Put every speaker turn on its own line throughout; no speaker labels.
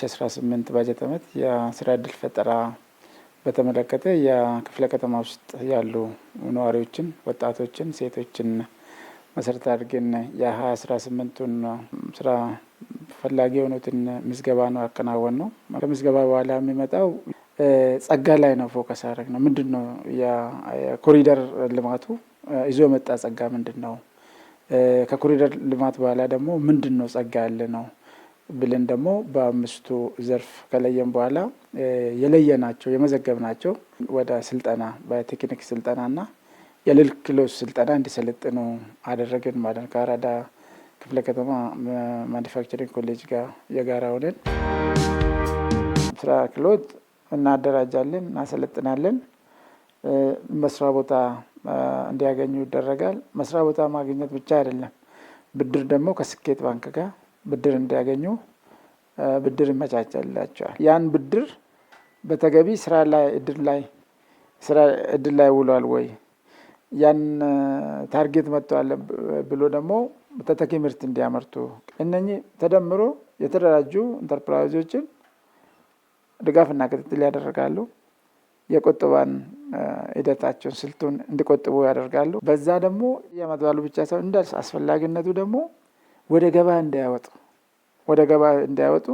የ2018 ባጀት ዓመት የስራ ዕድል ፈጠራ በተመለከተ የክፍለ ከተማ ውስጥ ያሉ ነዋሪዎችን፣ ወጣቶችን፣ ሴቶችን መሰረት አድርገን የ2018ቱን ስራ ፈላጊ የሆኑትን ምዝገባ ነው ያከናወን ነው። ከምዝገባ በኋላ የሚመጣው ጸጋ ላይ ነው ፎከስ አድርገን ነው። ምንድን ነው የኮሪደር ልማቱ ይዞ የመጣ ጸጋ ምንድን ነው? ከኮሪደር ልማት በኋላ ደግሞ ምንድን ነው ጸጋ ያለ ነው ብለን ደግሞ በአምስቱ ዘርፍ ከለየን በኋላ የለየናቸው የመዘገብናቸው ወደ ስልጠና በቴክኒክ ስልጠናና የልል ክህሎት ስልጠና እንዲሰለጥኑ አደረግን ማለት ነው። ከአራዳ ክፍለ ከተማ ማኒፋክቸሪንግ ኮሌጅ ጋር የጋራ ሆነን ስራ ክህሎት እናደራጃለን፣ እናሰለጥናለን። መስሪያ ቦታ እንዲያገኙ ይደረጋል። መስሪያ ቦታ ማግኘት ብቻ አይደለም፣ ብድር ደግሞ ከስኬት ባንክ ጋር ብድር እንዲያገኙ ብድር ይመቻቻላቸዋል። ያን ብድር በተገቢ ስራ እድል ላይ ውሏል ወይ ያን ታርጌት መጥተዋል ብሎ ደግሞ ተተኪ ምርት እንዲያመርቱ እነኚህ ተደምሮ የተደራጁ ኢንተርፕራይዞችን ድጋፍና ክትትል ያደርጋሉ። የቁጠባን ሂደታቸውን ስልቱን እንዲቆጥቡ ያደርጋሉ። በዛ ደግሞ ያመጣሉ ብቻ ሳይሆን እንደ አስፈላጊነቱ ደግሞ ወደ ገበያ እንዲያወጡ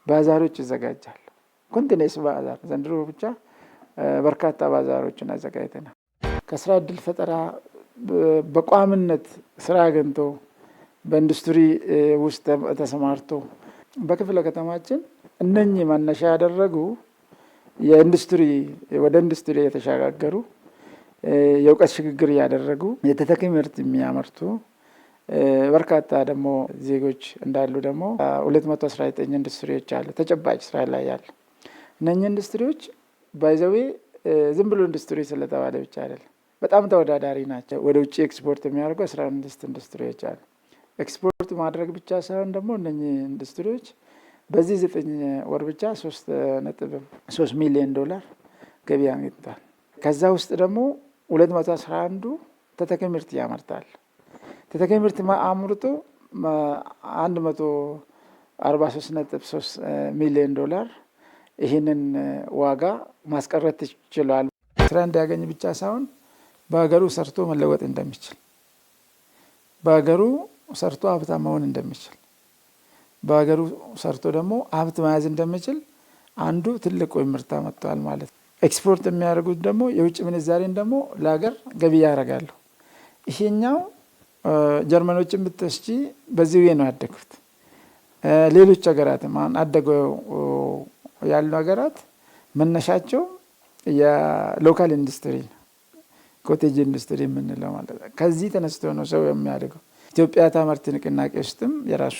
ባዛሮች ይዘጋጃሉ። ኮንቲኔንስ ባዛር ዘንድሮ ብቻ በርካታ ባዛሮችን አዘጋጅተናል። ከስራ ዕድል ፈጠራ በቋምነት ስራ አግኝቶ በኢንዱስትሪ ውስጥ ተሰማርቶ በክፍለ ከተማችን እነኚህ መነሻ ያደረጉ ወደ ኢንዱስትሪ የተሸጋገሩ የእውቀት ሽግግር ያደረጉ የተተኪ ምርት የሚያመርቱ በርካታ ደግሞ ዜጎች እንዳሉ ደግሞ 219 ኢንዱስትሪዎች አሉ ተጨባጭ ስራ ላይ ያለ። እነኚህ ኢንዱስትሪዎች ባይዘዌ ዝም ብሎ ኢንዱስትሪ ስለተባለ ብቻ አይደለም፣ በጣም ተወዳዳሪ ናቸው። ወደ ውጭ ኤክስፖርት የሚያደርጉ 15 ኢንዱስትሪዎች አሉ። ኤክስፖርት ማድረግ ብቻ ሳይሆን ደግሞ እነኚህ ኢንዱስትሪዎች በዚህ 9 ወር ብቻ $3.3 ሚሊዮን ገቢ አግኝተዋል። ከዛ ውስጥ ደግሞ 211ዱ ተተኪ ምርት ያመርታል። ተተኪ ምርት አምርቶ $143.3 ሚሊዮን ይህንን ዋጋ ማስቀረት ይችላል። ስራ እንዲያገኝ ብቻ ሳይሆን በሀገሩ ሰርቶ መለወጥ እንደሚችል፣ በሀገሩ ሰርቶ ሀብታም መሆን እንደሚችል፣ በሀገሩ ሰርቶ ደግሞ ሀብት መያዝ እንደሚችል አንዱ ትልቁ ምርታ መጥቷል ማለት ነው። ኤክስፖርት የሚያደርጉት ደግሞ የውጭ ምንዛሬን ደግሞ ለሀገር ገቢ ያደርጋሉ። ይሄኛው ጀርመኖችን ብትወስጂ በዚህ ነው ያደጉት። ሌሎች ሀገራትም አደገው ያሉ ሀገራት መነሻቸው የሎካል ኢንዱስትሪ ነው፣ ኮቴጅ ኢንዱስትሪ የምንለው ማለት ነው። ከዚህ ተነስቶ ነው ሰው የሚያደርገው። ኢትዮጵያ ታምርት ንቅናቄ ውስጥም የራሱ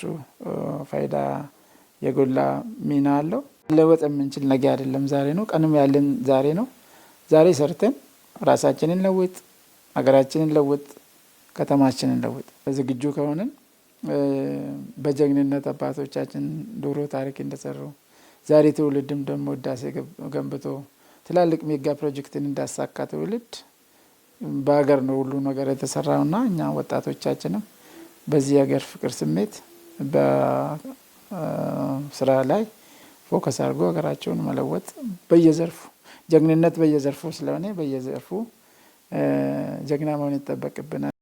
ፋይዳ የጎላ ሚና አለው። ለወጥ የምንችል ነገ አይደለም ዛሬ ነው። ቀንም ያለን ዛሬ ነው። ዛሬ ሰርተን ራሳችንን ለውጥ፣ ሀገራችንን ለውጥ፣ ከተማችንን ለውጥ ዝግጁ ከሆነን በጀግንነት አባቶቻችን ድሮ ታሪክ እንደሰሩ ዛሬ ትውልድም ደግሞ ህዳሴ ገንብቶ ትላልቅ ሜጋ ፕሮጀክትን እንዳሳካ ትውልድ በሀገር ነው ሁሉ ነገር የተሰራውና እኛ ወጣቶቻችንም በዚህ ሀገር ፍቅር ስሜት በስራ ላይ ፎከስ አድርጎ ሀገራቸውን መለወጥ በየዘርፉ ጀግንነት በየዘርፉ ስለሆነ በየዘርፉ ጀግና መሆን ይጠበቅብናል።